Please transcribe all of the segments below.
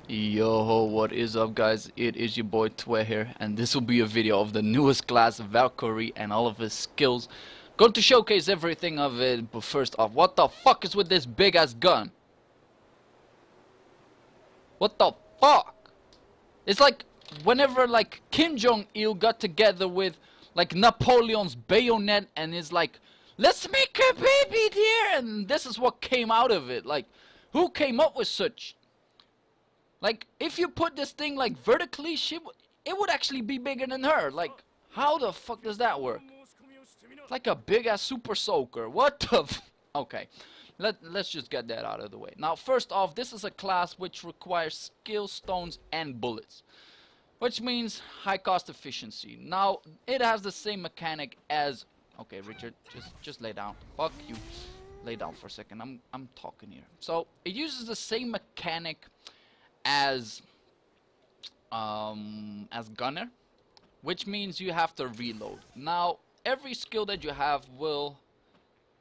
Yo, what is up guys? It is your boy Twehbie here, and this will be a video of the newest class, Valkyrie, and all of his skills. Going to showcase everything of it, but first off, what the fuck is with this big ass gun? What the fuck? It's like whenever like Kim Jong-il got together with like Napoleon's bayonet and is like, let's make a baby dear, and this is what came out of it. Like, who came up with such? Like, if you put this thing like vertically, it would actually be bigger than her. Like, how the fuck does that work? It's like a big ass super soaker. What the okay. Let's just get that out of the way. Now, first off, this is a class which requires skill stones and bullets, which means high cost efficiency. Now, it has the same mechanic as, okay, Richard, just lay down. Fuck you. Lay down for a second. I'm talking here. So, it uses the same mechanic as gunner, which means you have to reload. Now, every skill that you have will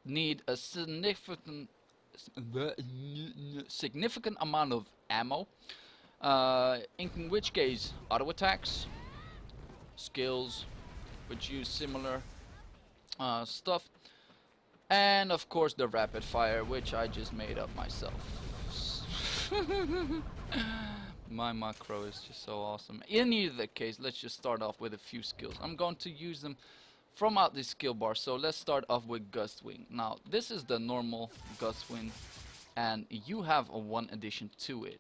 need a significant amount of ammo, in which case auto attacks, skills which use similar stuff, and of course the rapid fire, which I just made up myself. My macro is just so awesome. In either case, let's just start off with a few skills. I'm going to use them from out this skill bar. So let's start off with Gust Wing. Now, this is the normal Gust Wing, and you have a 1 addition to it.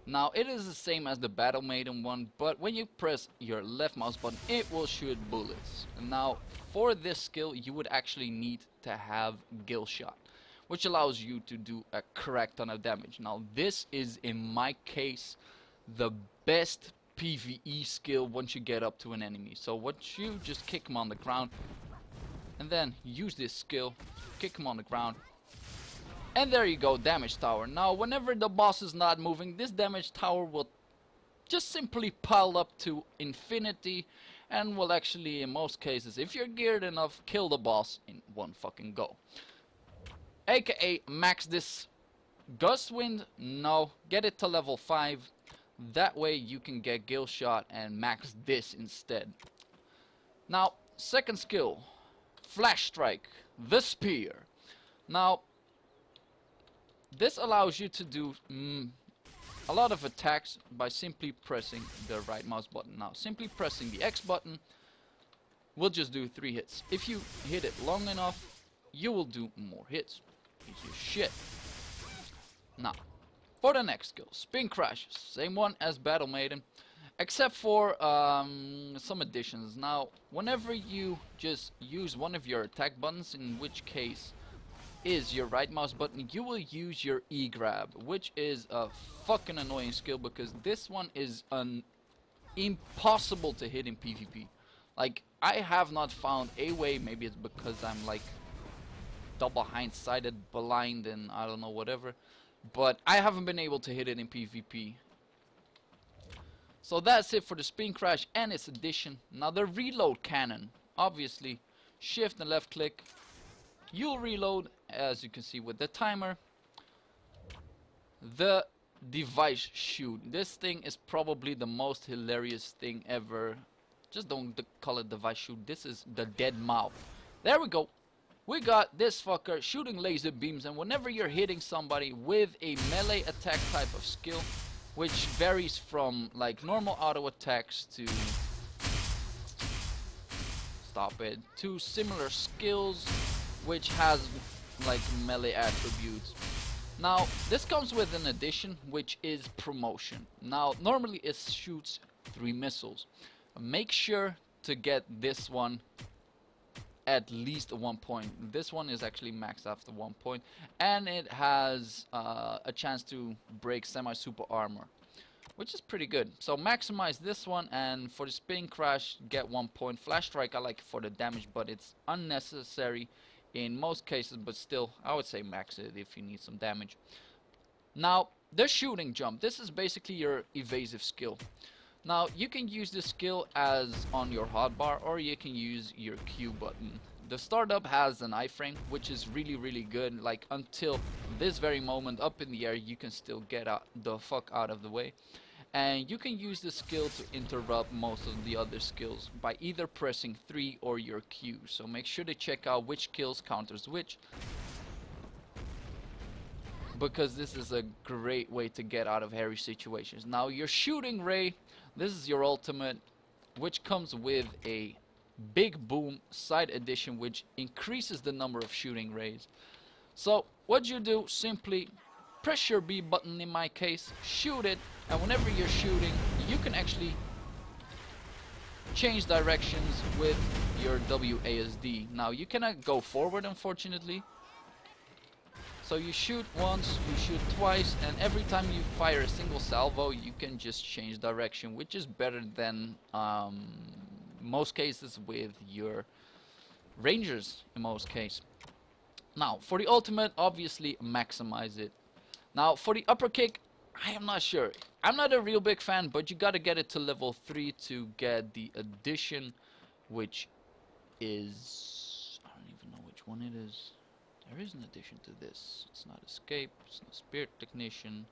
Now, it is the same as the Battle Maiden one, but when you press your left mouse button, it will shoot bullets. Now, for this skill, you would actually need to have Gillshot, which allows you to do a correct ton of damage. Now, this is, in my case, the best PvE skill once you get up to an enemy. So what you just kick him on the ground, and then use this skill, kick him on the ground, and there you go, damage tower. Now, whenever the boss is not moving, this damage tower will just simply pile up to infinity, and will actually, in most cases, if you're geared enough, kill the boss in one fucking go. AKA max this Gust Wind. No, get it to level 5. That way you can get Gillshot and max this instead. Now, second skill, Flash Strike, the Spear. Now, this allows you to do a lot of attacks by simply pressing the right mouse button. Now, simply pressing the X button will just do 3 hits. If you hit it long enough, you will do more hits. Easy as shit. Now, for the next skill, Spin Crash, same one as Battle Maiden, except for some additions. Now, whenever you just use one of your attack buttons, in which case is your right mouse button, you will use your E grab, which is a fucking annoying skill because this one is impossible to hit in PvP. Like, I have not found a way. Maybe it's because I'm like double hindsighted, blind, and I don't know, whatever, but I haven't been able to hit it in PvP. So that's it for the Spin Crash and its addition. Now, the Reload Cannon, obviously shift and left click, you'll reload, as you can see with the timer. The Device Shoot, this thing is probably the most hilarious thing ever. Just don't call it Device Shoot, this is the dead mouth. There we go. We got this fucker shooting laser beams, and whenever you're hitting somebody with a melee attack type of skill, which varies from like normal auto attacks to to similar skills which has like melee attributes. Now, this comes with an addition which is Promotion. Now, normally it shoots 3 missiles. Make sure to get this one at least 1 point. This one is actually maxed after 1 point, and it has a chance to break semi-super armor, which is pretty good. So maximize this one, and for the Spin Crash, get 1 point. Flash Strike I like for the damage, but it's unnecessary in most cases, but still I would say max it if you need some damage. Now, the Shooting Jump, this is basically your evasive skill. Now, you can use this skill as on your hotbar, or you can use your Q button. The startup has an iframe, which is really good. Like until this very moment, up in the air, you can still get the fuck out of the way. And you can use this skill to interrupt most of the other skills by either pressing 3 or your Q. So make sure to check out which kills counters which, because this is a great way to get out of hairy situations. Now your shooting ray, this is your ultimate, which comes with a big boom side addition, which increases the number of shooting rays. So what you do, simply press your B button in my case, shoot it, and whenever you're shooting, you can actually change directions with your WASD. Now you cannot go forward, unfortunately. So you shoot once, you shoot twice, and every time you fire a single salvo, you can just change direction, which is better than most cases with your rangers in most cases. Now for the ultimate, obviously maximize it. Now for the upper kick, I am not sure. I'm not a real big fan, but you gotta get it to level 3 to get the addition, which is, I don't even know which one it is. There is an addition to this. It's not escape, it's not spirit technician,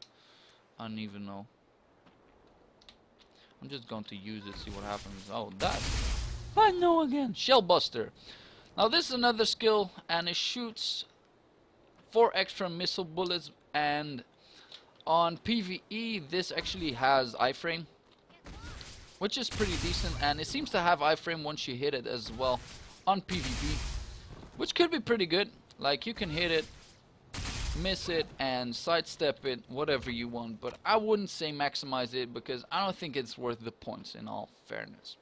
I don't even know. I'm just going to use it, see what happens. Oh, that I know again. Shell Buster. Now this is another skill, and it shoots 4 extra missile bullets, and on PvE this actually has iframe, which is pretty decent, and it seems to have iframe once you hit it as well on PvP, which could be pretty good. Like you can hit it, miss it, and sidestep it, whatever you want, but I wouldn't say maximize it because I don't think it's worth the points, in all fairness.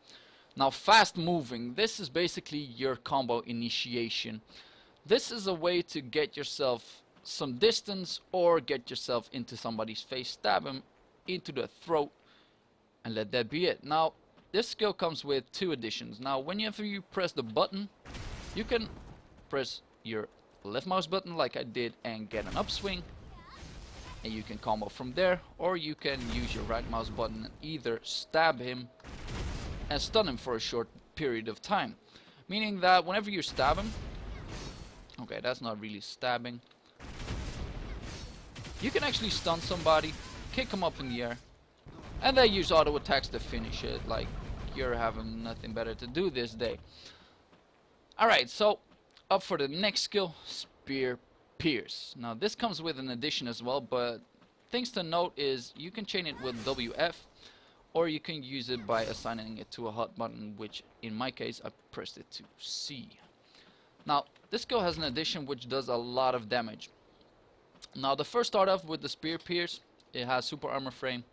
Now fast moving, this is basically your combo initiation. This is a way to get yourself some distance or get yourself into somebody's face, stab him into the throat, and let that be it. Now this skill comes with 2 additions. Now whenever you press the button, you can press your left mouse button like I did and get an upswing, and you can combo from there, or you can use your right mouse button and either stab him and stun him for a short period of time, meaning that whenever you stab him, okay, that's not really stabbing, you can actually stun somebody, kick him up in the air, and then use auto attacks to finish it, like you're having nothing better to do this day. Alright, so up for the next skill, Spear Pierce. Now this comes with an addition as well, but things to note is you can chain it with WF, or you can use it by assigning it to a hot button, which in my case I pressed it to C. Now this skill has an addition which does a lot of damage. Now the first start off with the Spear Pierce, it has super armor frame,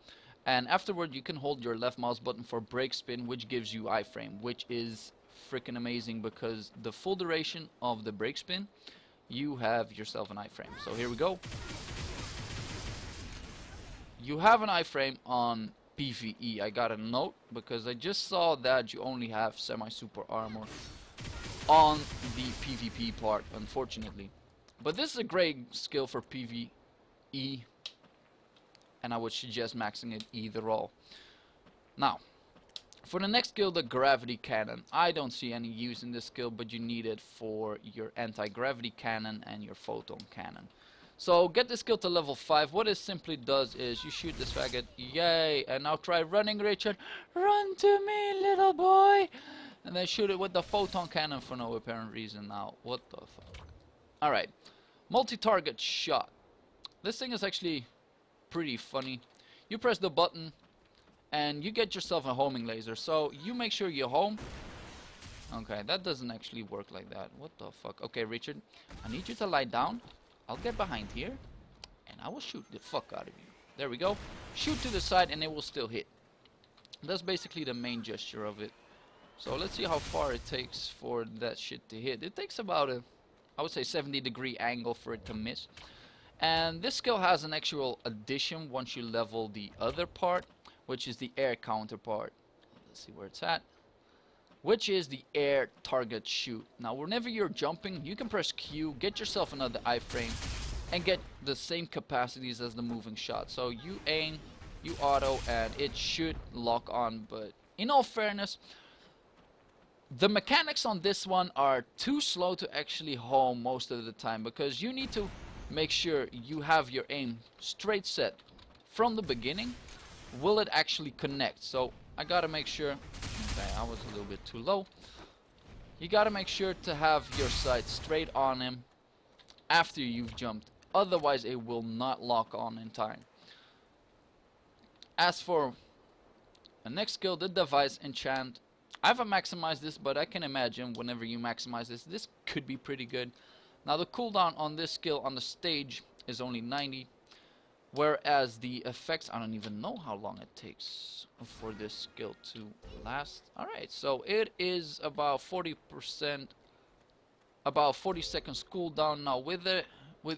and afterward you can hold your left mouse button for break spin, which gives you iframe, which is freaking amazing because the full duration of the break spin, you have yourself an iframe. So here we go. You have an iframe on PvE. I got a note because I just saw that you only have semi-super armor on the PvP part, unfortunately. But this is a great skill for PvE, and I would suggest maxing it either all. Now for the next skill, the Gravity Cannon. I don't see any use in this skill, but you need it for your Antigravity Cannon and your Photon Cannon. So get this skill to level 5. What it simply does is you shoot this faggot. Yay! And now try running, Richard. Run to me, little boy! And then shoot it with the Photon Cannon for no apparent reason. Now, what the fuck? Alright. Multi-target shot. This thing is actually pretty funny. You press the button and you get yourself a homing laser. So you make sure you home. Okay, that doesn't actually work like that. What the fuck? Okay, Richard, I need you to lie down. I'll get behind here and I will shoot the fuck out of you. There we go. Shoot to the side and it will still hit. That's basically the main gesture of it. So let's see how far it takes for that shit to hit. It takes about a, I would say, 70-degree angle for it to miss. And this skill has an actual addition once you level the other part, which is the air counterpart. Let's see where it's at. Which is the air target shoot. Now whenever you're jumping, you can press Q, get yourself another iframe, and get the same capacities as the moving shot. So you aim, you auto, and it should lock on. But in all fairness, The mechanics on this one are too slow to actually home most of the time, because you need to make sure you have your aim straight set from the beginning. Will it actually connect? So I gotta make sure. Okay, I was a little bit too low. You gotta make sure to have your sight straight on him after you've jumped, otherwise it will not lock on in time. As for the next skill, the device Enchant, I haven't maximized this, but I can imagine whenever you maximize this, this could be pretty good. Now the cooldown on this skill on the stage is only 90, whereas the effects, I don't even know how long it takes for this skill to last. Alright, so it is about 40%, about 40 seconds cooldown. Now with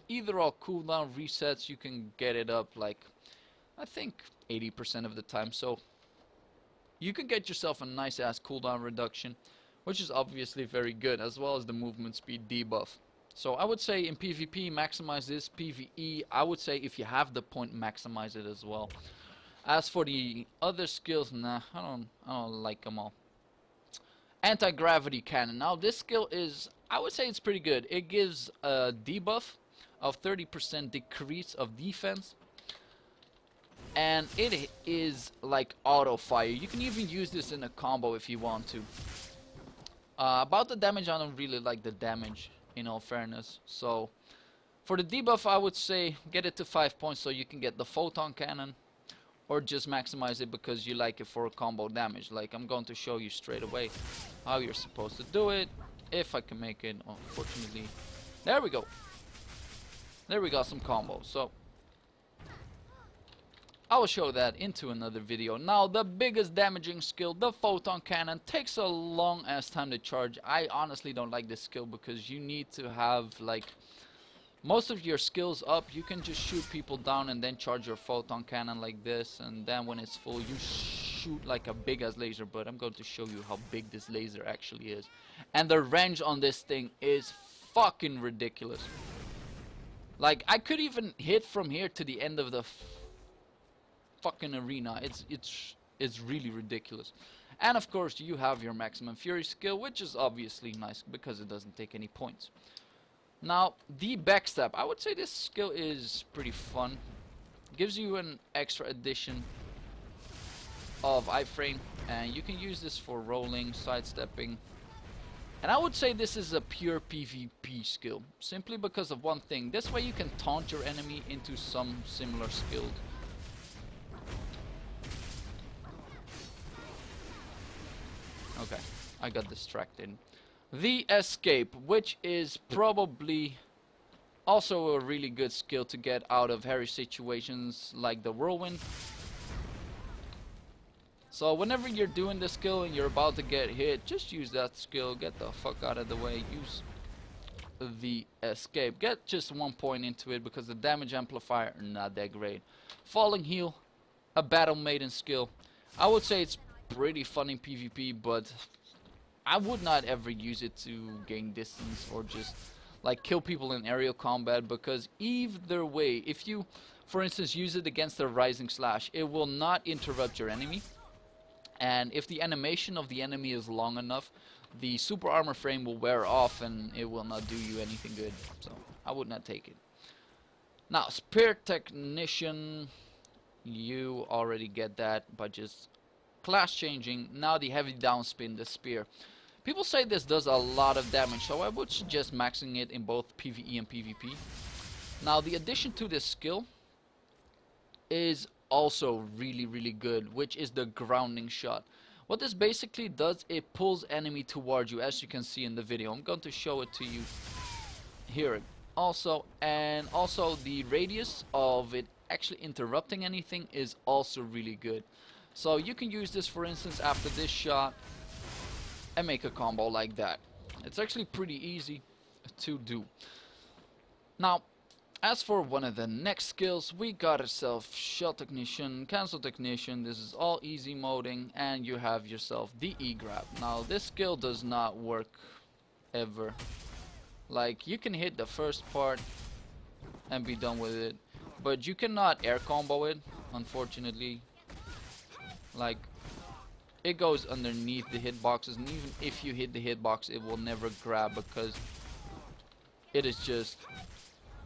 either all cooldown resets, you can get it up like, I think 80% of the time. So you can get yourself a nice ass cooldown reduction, which is obviously very good, as well as the movement speed debuff. So I would say in PvP maximize this. PvE, I would say if you have the point, maximize it as well. As for the other skills, nah, I don't like them all. Antigravity Cannon. Now this skill is, I would say it's pretty good. It gives a debuff of 30% decrease of defense, and it is like auto fire. You can even use this in a combo if you want to. About the damage, I don't really like the damage, in all fairness. So for the debuff, I would say get it to 5 points so you can get the Photon Cannon, or just maximize it because you like it for combo damage. Like, I'm going to show you straight away how you're supposed to do it, if I can make it. Unfortunately, there we go. There we got some combos. So I will show that into another video. Now the biggest damaging skill, the Photon Cannon, takes a long ass time to charge. I honestly don't like this skill because you need to have like most of your skills up. You can just shoot people down and then charge your Photon Cannon like this, and then when it's full you shoot like a big ass laser. But I'm going to show you how big this laser actually is, and the range on this thing is fucking ridiculous. Like, I could even hit from here to the end of the fucking arena. It's really ridiculous. And of course you have your maximum fury skill, which is obviously nice because it doesn't take any points. Now the backstab, I would say this skill is pretty fun. Gives you an extra addition of iframe, and you can use this for rolling, sidestepping. And I would say this is a pure PvP skill, simply because of one thing. This way you can taunt your enemy into some similar skill. Okay, I got distracted. The escape, which is probably also a really good skill to get out of hairy situations like the whirlwind. So whenever you're doing this skill and you're about to get hit, just use that skill, get the fuck out of the way, use the escape. Get just 1 point into it because the damage amplifier not that great. Falling heal, a battle maiden skill. I would say it's pretty fun in PvP, but I would not ever use it to gain distance or just like kill people in aerial combat, because either way, if you for instance use it against a rising slash, it will not interrupt your enemy, and if the animation of the enemy is long enough, the super armor frame will wear off and it will not do you anything good. So I would not take it. Now Spear Technician, you already get that by just class changing. Now the heavy downspin, the spear. People say this does a lot of damage, so I would suggest maxing it in both PvE and PvP. Now the addition to this skill is also really good, which is the grounding shot. What this basically does, it pulls enemy towards you, as you can see in the video. I'm going to show it to you here also, and also the radius of it actually interrupting anything is also really good. So you can use this, for instance, after this shot and make a combo like that. It's actually pretty easy to do. Now, as for one of the next skills, we got ourselves Shell Technician, Cancel Technician. This is all easy moding, and you have yourself the E-Grab. Now, this skill does not work ever. Like, you can hit the first part and be done with it, but you cannot air combo it, unfortunately. Like, it goes underneath the hitboxes, and even if you hit the hitbox, it will never grab because it is just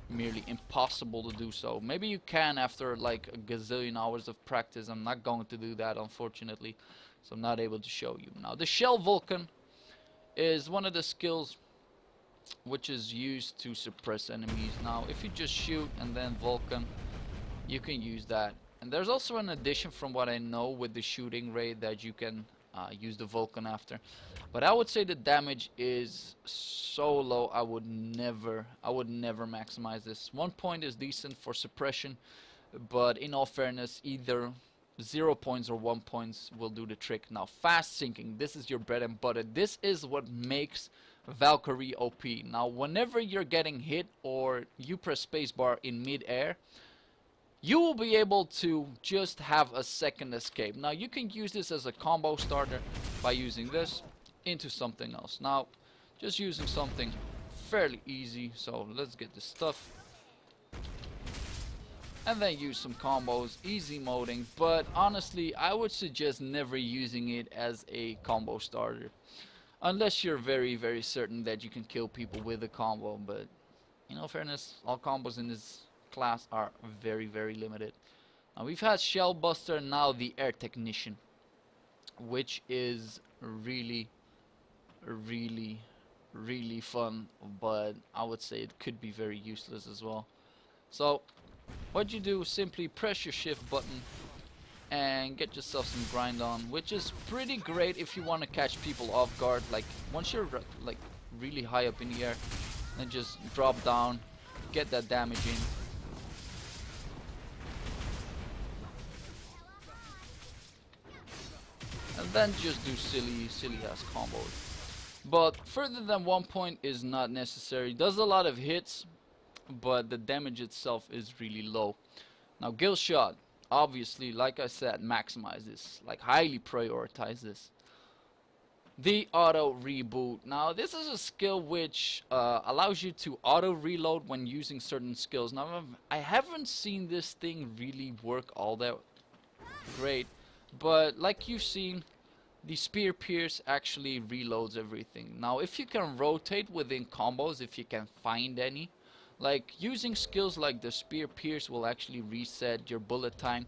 merely impossible to do so. Maybe you can after like a gazillion hours of practice. I'm not going to do that, unfortunately, so I'm not able to show you. Now, the Shell Vulcan is one of the skills which is used to suppress enemies. Now, if you just shoot and then Vulcan, you can use that. And there's also an addition from what I know with the shooting rate that you can use the Vulcan after. But I would say the damage is so low, I would never maximize this. 1 point is decent for suppression, but in all fairness, either 0 points or 1 points will do the trick. Now, fast sinking, this is your bread and butter. This is what makes Valkyrie OP. Now, whenever you're getting hit or you press spacebar in mid-air, you will be able to just have a second escape. Now, you can use this as a combo starter by using this into something else. Now, just using something fairly easy. So let's get this stuff. And then use some combos, easy moding. But honestly, I would suggest never using it as a combo starter. Unless you're very, very certain that you can kill people with a combo. But, in all fairness, all combos in this class are very, very limited. Now, we've had Shell Buster, now the Air Technician, which is really fun, but I would say it could be very useless as well. So what you do is simply press your shift button and get yourself some grind on, which is pretty great if you want to catch people off guard. Like once you're like really high up in the air, then just drop down, get that damage in. And then just do silly ass combos. But further than 1 point is not necessary. Does a lot of hits, but the damage itself is really low. Now, Gillshot, obviously, like I said, maximize this, like highly prioritize this. The auto reboot. Now, this is a skill which allows you to auto reload when using certain skills. Now, I haven't seen this thing really work all that great, but like you've seen, the Spear Pierce actually reloads everything. Now, if you can rotate within combos, if you can find any, like using skills like the Spear Pierce will actually reset your bullet time,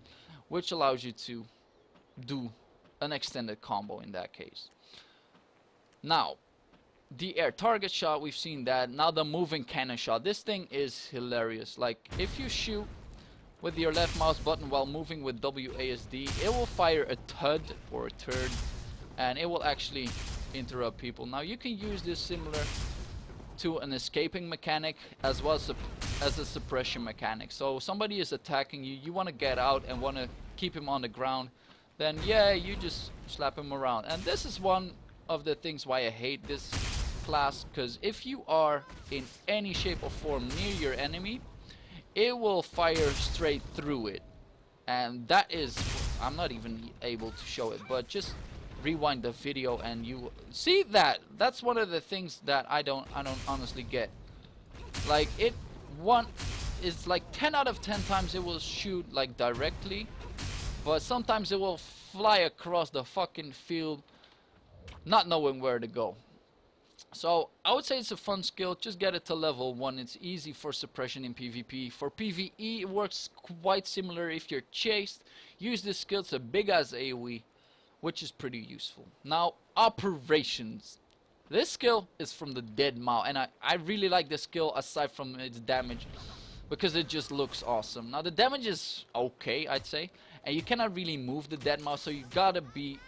which allows you to do an extended combo in that case. Now, the air target shot, we've seen that. Now the moving cannon shot. This thing is hilarious. Like, if you shoot with your left mouse button while moving with WASD, it will fire a TUD or a turd, and it will actually interrupt people. Now, you can use this similar to an escaping mechanic as well as a suppression mechanic. So somebody is attacking you, you want to get out and want to keep him on the ground, then yeah, you just slap him around. And this is one of the things why I hate this class, because if you are in any shape or form near your enemy, it will fire straight through it. And that is, I'm not even able to show it, but just rewind the video and you see that. That's one of the things that I don't honestly get. Like, it's like 10 out of 10 times it will shoot like directly, but sometimes it will fly across the fucking field not knowing where to go. So I would say it's a fun skill. Just get it to level 1. It's easy for suppression in PvP. For PvE it works quite similar. If you're chased, use this skill. It's a big ass AoE, which is pretty useful. Now, operations. This skill is from the Dead Mao, and I really like this skill aside from its damage, because it just looks awesome. Now, the damage is okay, I'd say, and you cannot really move the Dead Mao, so you gotta be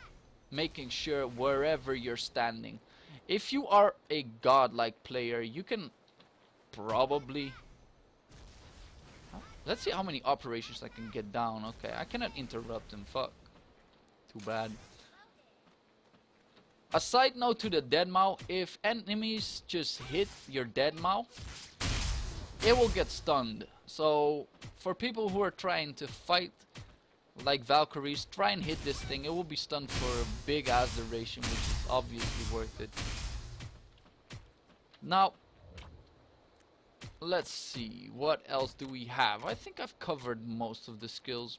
making sure wherever you're standing. If you are a godlike player, you can probably... Let's see how many operations I can get down. Okay, I cannot interrupt him, fuck. Too bad. A side note to the Dead Mao, if enemies just hit your Dead Mao, it will get stunned. So for people who are trying to fight like Valkyries, try and hit this thing. It will be stunned for a big ass duration, which is obviously worth it. Now, let's see, what else do we have? I think I've covered most of the skills.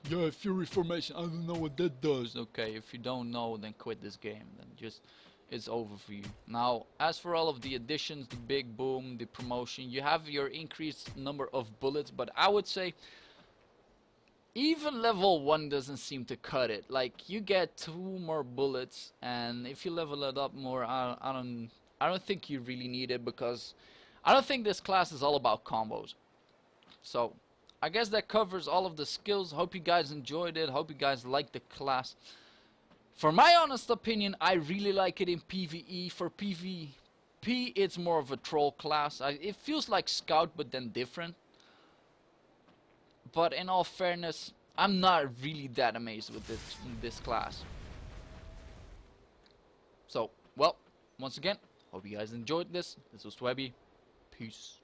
Yeah, Fury Formation, I don't know what that does. Okay, if you don't know, then quit this game. Then just, it's over for you. Now, as for all of the additions, the big boom, the promotion, you have your increased number of bullets, but I would say even level 1 doesn't seem to cut it. Like, you get 2 more bullets, and if you level it up more, I don't think you really need it, because I don't think this class is all about combos. So, I guess that covers all of the skills. Hope you guys enjoyed it. Hope you guys liked the class. For my honest opinion, I really like it in PvE. For PvP, it's more of a troll class. It feels like Scout, but then different. But in all fairness, I'm not really that amazed with this class. So, well, once again, hope you guys enjoyed this. This was Twehbie. Peace.